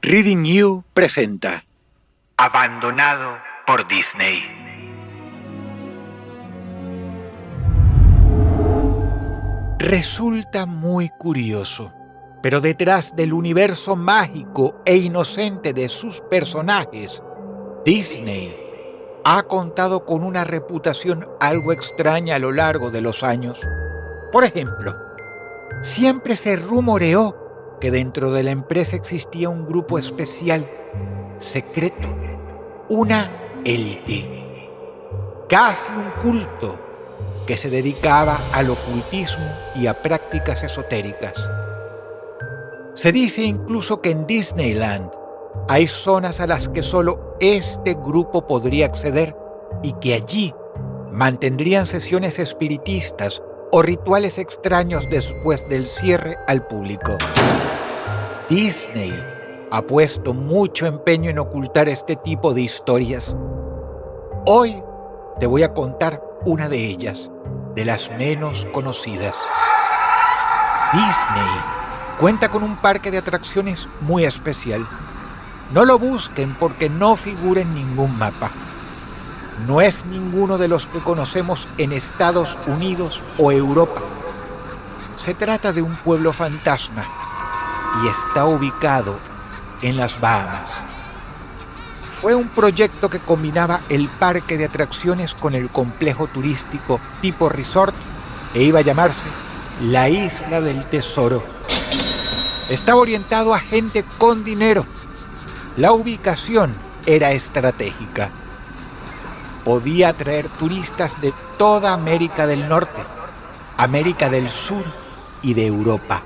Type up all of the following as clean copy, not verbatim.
Reading You presenta Abandonado por Disney. Resulta muy curioso, pero detrás del universo mágico e inocente de sus personajes, Disney ha contado con una reputación algo extraña a lo largo de los años. Por ejemplo, siempre se rumoreó que dentro de la empresa existía un grupo especial, secreto, una élite, casi un culto que se dedicaba al ocultismo y a prácticas esotéricas. Se dice incluso que en Disneyland hay zonas a las que solo este grupo podría acceder y que allí mantendrían sesiones espiritistas o rituales extraños después del cierre al público. Disney ha puesto mucho empeño en ocultar este tipo de historias. Hoy te voy a contar una de ellas, de las menos conocidas. Disney cuenta con un parque de atracciones muy especial. No lo busquen porque no figura en ningún mapa. No es ninguno de los que conocemos en Estados Unidos o Europa. Se trata de un pueblo fantasma y está ubicado en las Bahamas. Fue un proyecto que combinaba el parque de atracciones con el complejo turístico tipo resort e iba a llamarse la Isla del Tesoro. Estaba orientado a gente con dinero. La ubicación era estratégica. Podía atraer turistas de toda América del Norte, América del Sur y de Europa.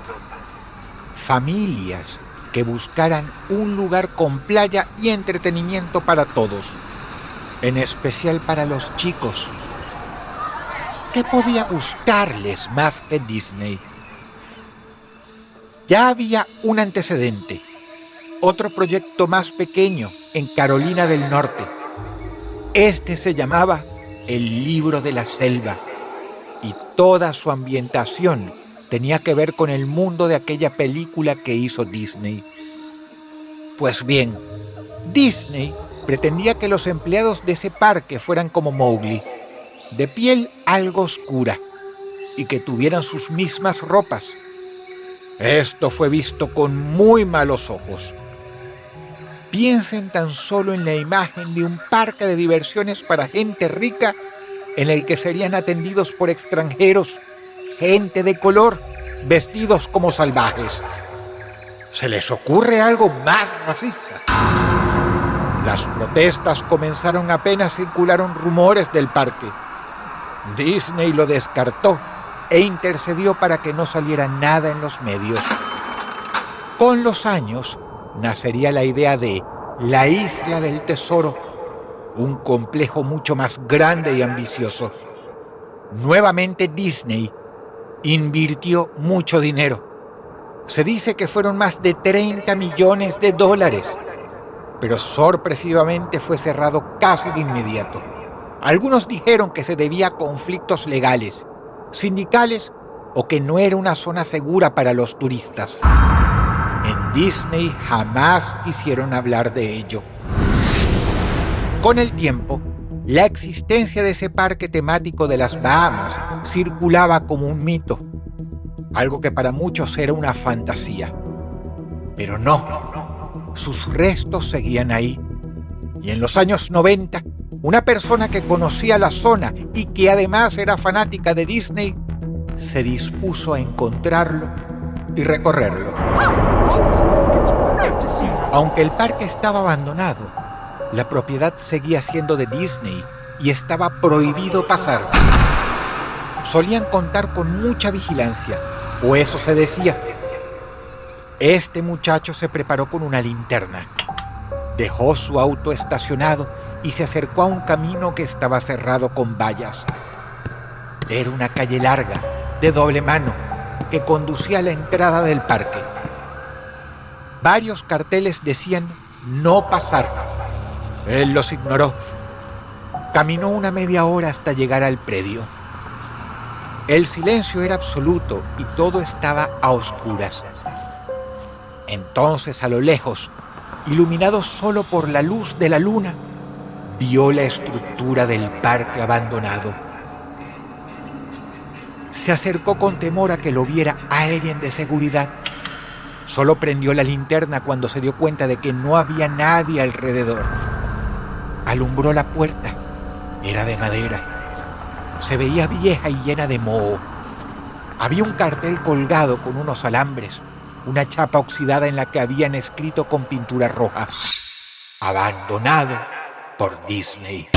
Familias que buscaran un lugar con playa y entretenimiento para todos, en especial para los chicos. ¿Qué podía gustarles más que Disney? Ya había un antecedente, otro proyecto más pequeño en Carolina del Norte. Este se llamaba El Libro de la Selva y toda su ambientación tenía que ver con el mundo de aquella película que hizo Disney. Pues bien, Disney pretendía que los empleados de ese parque fueran como Mowgli, de piel algo oscura, y que tuvieran sus mismas ropas. Esto fue visto con muy malos ojos. Piensen tan solo en la imagen de un parque de diversiones para gente rica en el que serían atendidos por extranjeros, gente de color, vestidos como salvajes. ¿Se les ocurre algo más racista? Las protestas comenzaron apenas circularon rumores del parque. Disney lo descartó e intercedió para que no saliera nada en los medios. Con los años, nacería la idea de la Isla del Tesoro, un complejo mucho más grande y ambicioso. Nuevamente Disney invirtió mucho dinero. Se dice que fueron más de $30 millones, pero sorpresivamente fue cerrado casi de inmediato. Algunos dijeron que se debía a conflictos legales, sindicales o que no era una zona segura para los turistas. En Disney jamás quisieron hablar de ello. Con el tiempo, la existencia de ese parque temático de las Bahamas circulaba como un mito, algo que para muchos era una fantasía. Pero no, sus restos seguían ahí. Y en los años 90, una persona que conocía la zona y que además era fanática de Disney, se dispuso a encontrarlo y recorrerlo. Aunque el parque estaba abandonado, la propiedad seguía siendo de Disney y estaba prohibido pasar. Solían contar con mucha vigilancia, o eso se decía. Este muchacho se preparó con una linterna, dejó su auto estacionado y se acercó a un camino que estaba cerrado con vallas. Era una calle larga, de doble mano, que conducía a la entrada del parque. Varios carteles decían no pasar. Él los ignoró. Caminó una media hora hasta llegar al predio. El silencio era absoluto y todo estaba a oscuras. Entonces, a lo lejos, iluminado solo por la luz de la luna, vio la estructura del parque abandonado. Se acercó con temor a que lo viera alguien de seguridad. Solo prendió la linterna cuando se dio cuenta de que no había nadie alrededor. Alumbró la puerta. Era de madera. Se veía vieja y llena de moho. Había un cartel colgado con unos alambres, una chapa oxidada en la que habían escrito con pintura roja: abandonado por Disney.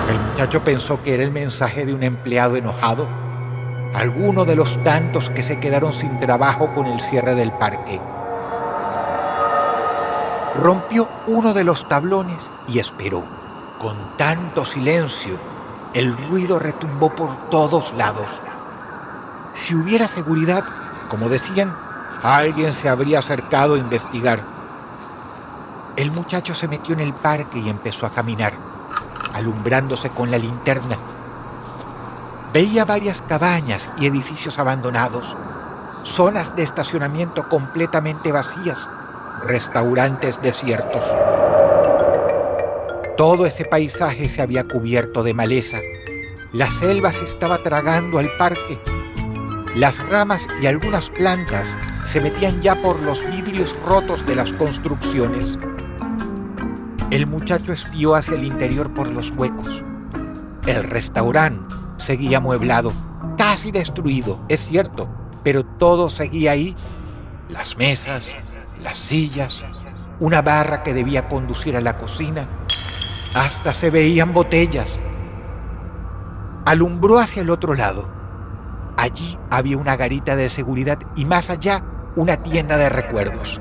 El muchacho pensó que era el mensaje de un empleado enojado, alguno de los tantos que se quedaron sin trabajo con el cierre del parque. Rompió uno de los tablones y esperó. Con tanto silencio, el ruido retumbó por todos lados. Si hubiera seguridad, como decían, alguien se habría acercado a investigar. El muchacho se metió en el parque y empezó a caminar, alumbrándose con la linterna. Veía varias cabañas y edificios abandonados, zonas de estacionamiento completamente vacías, restaurantes desiertos. Todo ese paisaje se había cubierto de maleza. La selva se estaba tragando al parque. Las ramas y algunas plantas se metían ya por los vidrios rotos de las construcciones. El muchacho espió hacia el interior por los huecos. El restaurante seguía amueblado, casi destruido, es cierto, pero todo seguía ahí. Las mesas, las sillas, una barra que debía conducir a la cocina. Hasta se veían botellas. Alumbró hacia el otro lado. Allí había una garita de seguridad y más allá una tienda de recuerdos.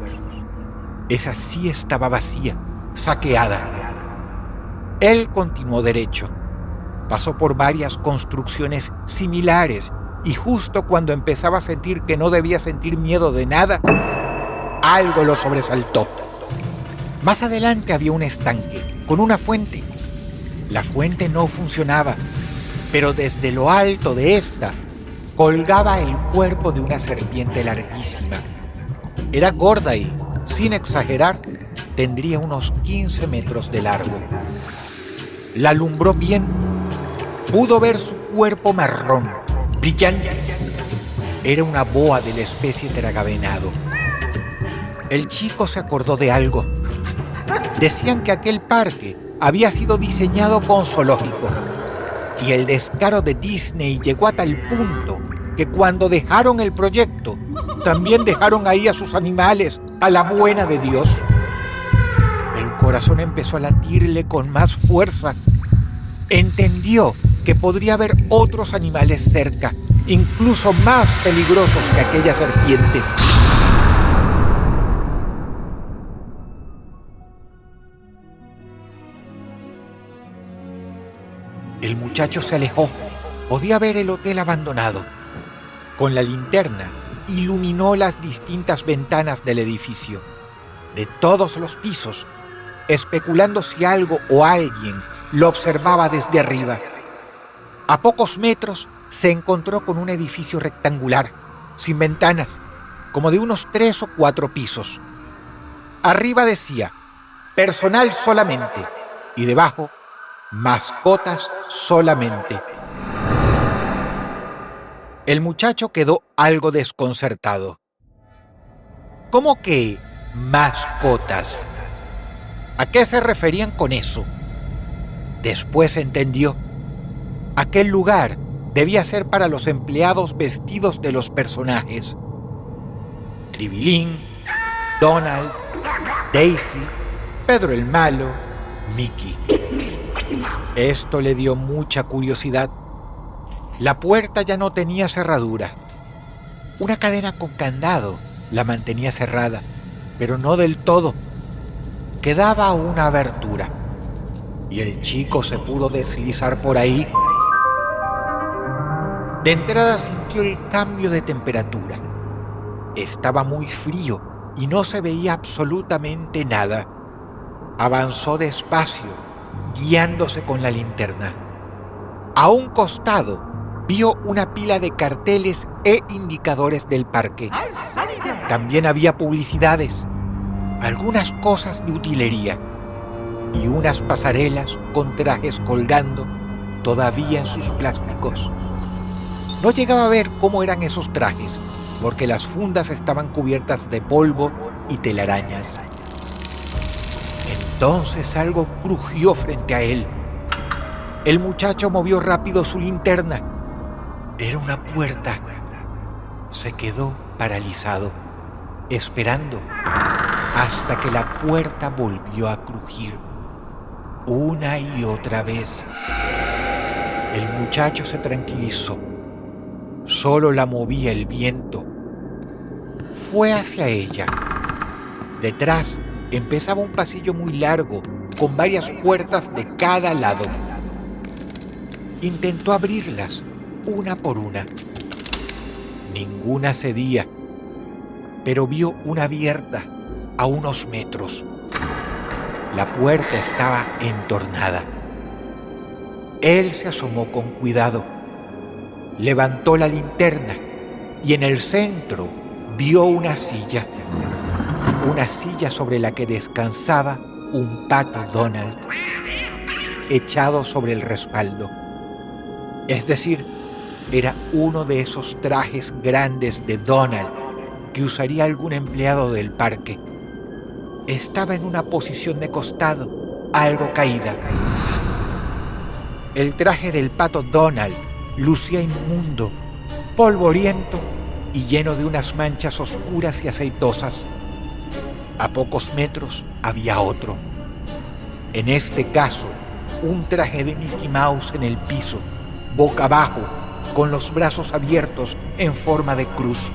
Esa sí estaba vacía, saqueada. Él continuó derecho. Pasó por varias construcciones similares y justo cuando empezaba a sentir que no debía sentir miedo de nada, algo lo sobresaltó. Más adelante había un estanque con una fuente. La fuente no funcionaba, pero desde lo alto de esta colgaba el cuerpo de una serpiente larguísima. Era gorda y, sin exagerar, tendría unos 15 metros de largo. La alumbró bien. Pudo ver su cuerpo marrón, brillante. Era una boa de la especie tragavenado. El chico se acordó de algo. Decían que aquel parque había sido diseñado con zoológico. Y el descaro de Disney llegó a tal punto que cuando dejaron el proyecto, también dejaron ahí a sus animales, a la buena de Dios. El corazón empezó a latirle con más fuerza. Entendió que podría haber otros animales cerca, incluso más peligrosos que aquella serpiente. El muchacho se alejó. Podía ver el hotel abandonado. Con la linterna iluminó las distintas ventanas del edificio, de todos los pisos, especulando si algo o alguien lo observaba desde arriba. A pocos metros se encontró con un edificio rectangular, sin ventanas, como de unos 3 o 4 pisos. Arriba decía, personal solamente, y debajo, mascotas solamente. El muchacho quedó algo desconcertado. ¿Cómo que mascotas? ¿A qué se referían con eso? Después entendió. Aquel lugar debía ser para los empleados vestidos de los personajes. Tribilín, Donald, Daisy, Pedro el Malo, Mickey. Esto le dio mucha curiosidad. La puerta ya no tenía cerradura. Una cadena con candado la mantenía cerrada, pero no del todo. Quedaba una abertura, y el chico se pudo deslizar por ahí. De entrada sintió el cambio de temperatura. Estaba muy frío y no se veía absolutamente nada. Avanzó despacio, guiándose con la linterna. A un costado vio una pila de carteles e indicadores del parque. También había publicidades. algunas cosas de utilería y unas pasarelas con trajes colgando todavía en sus plásticos. No llegaba a ver cómo eran esos trajes, porque las fundas estaban cubiertas de polvo y telarañas. Entonces algo crujió frente a él. El muchacho movió rápido su linterna. Era una puerta. Se quedó paralizado, esperando hasta que la puerta volvió a crujir una y otra vez. El muchacho se tranquilizó. Solo la movía el viento. Fue hacia ella. Detrás empezaba un pasillo muy largo, con varias puertas de cada lado. Intentó abrirlas, una por una. Ninguna cedía, pero vio una abierta a unos metros. La puerta estaba entornada. Él se asomó con cuidado. Levantó la linterna y en el centro vio una silla sobre la que descansaba un pato Donald, echado sobre el respaldo. Es decir, era uno de esos trajes grandes de Donald que usaría algún empleado del parque. Estaba en una posición de costado, algo caída. El traje del pato Donald lucía inmundo, polvoriento y lleno de unas manchas oscuras y aceitosas. A pocos metros había otro. En este caso, un traje de Mickey Mouse en el piso, boca abajo, con los brazos abiertos en forma de cruz.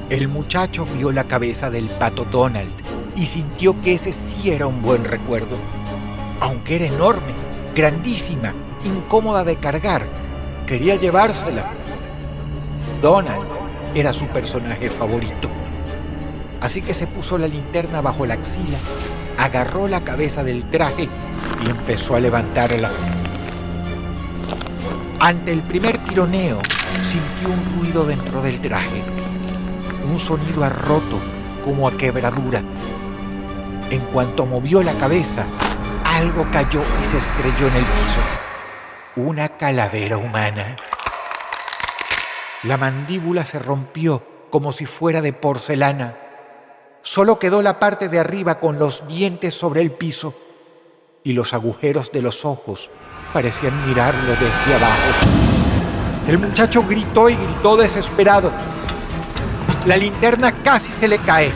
El muchacho vio la cabeza del pato Donald y sintió que ese sí era un buen recuerdo. Aunque era enorme, grandísima, incómoda de cargar, quería llevársela. Donald era su personaje favorito. Así que se puso la linterna bajo la axila, agarró la cabeza del traje y empezó a levantarla. Ante el primer tironeo, sintió un ruido dentro del traje. Un sonido a roto, como a quebradura. En cuanto movió la cabeza, algo cayó y se estrelló en el piso. Una calavera humana. La mandíbula se rompió como si fuera de porcelana. Solo quedó la parte de arriba con los dientes sobre el piso y los agujeros de los ojos parecían mirarlo desde abajo. El muchacho gritó y gritó desesperado. La linterna casi se le cae.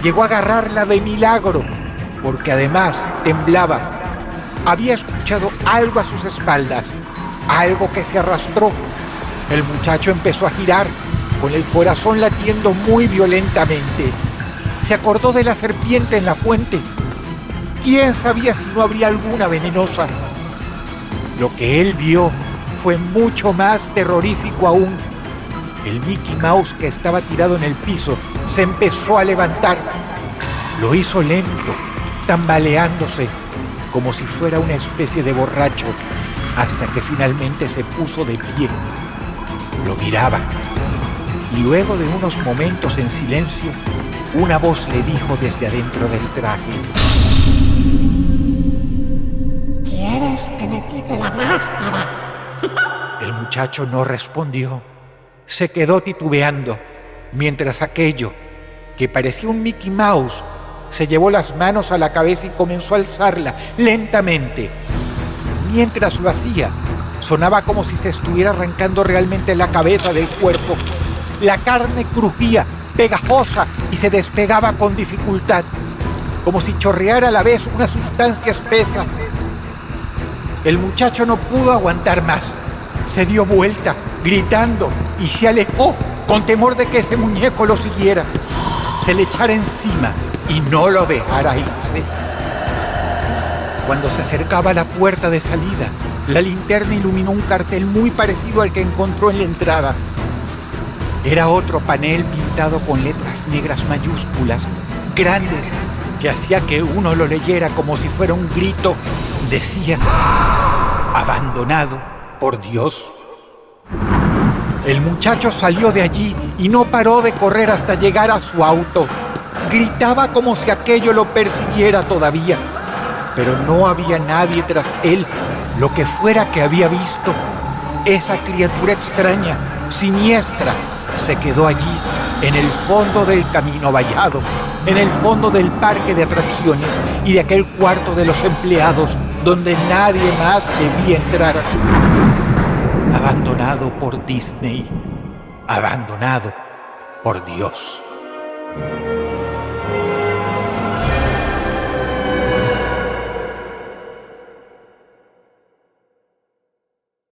Llegó a agarrarla de milagro, porque además temblaba. Había escuchado algo a sus espaldas, algo que se arrastró. El muchacho empezó a girar, con el corazón latiendo muy violentamente. Se acordó de la serpiente en la fuente. ¿Quién sabía si no habría alguna venenosa? Lo que él vio fue mucho más terrorífico aún. El Mickey Mouse que estaba tirado en el piso se empezó a levantar. Lo hizo lento, tambaleándose, como si fuera una especie de borracho, hasta que finalmente se puso de pie. Lo miraba, y luego de unos momentos en silencio, una voz le dijo desde adentro del traje: ¿Quieres que me quite la máscara? El muchacho no respondió. Se quedó titubeando, mientras aquello, que parecía un Mickey Mouse, se llevó las manos a la cabeza y comenzó a alzarla lentamente. Mientras lo hacía, sonaba como si se estuviera arrancando realmente la cabeza del cuerpo. La carne crujía, pegajosa, y se despegaba con dificultad, como si chorreara a la vez una sustancia espesa. El muchacho no pudo aguantar más. Se dio vuelta, gritando, y se alejó con temor de que ese muñeco lo siguiera, se le echara encima y no lo dejara irse. Cuando se acercaba a la puerta de salida, la linterna iluminó un cartel muy parecido al que encontró en la entrada. Era otro panel pintado con letras negras mayúsculas, grandes, que hacía que uno lo leyera como si fuera un grito. Decía: abandonado por Dios. El muchacho salió de allí y no paró de correr hasta llegar a su auto. Gritaba como si aquello lo persiguiera todavía, pero no había nadie tras él. Lo que fuera que había visto, esa criatura extraña, siniestra, se quedó allí, en el fondo del camino vallado, en el fondo del parque de atracciones y de aquel cuarto de los empleados donde nadie más debía entrar. Abandonado por Disney, abandonado por Dios.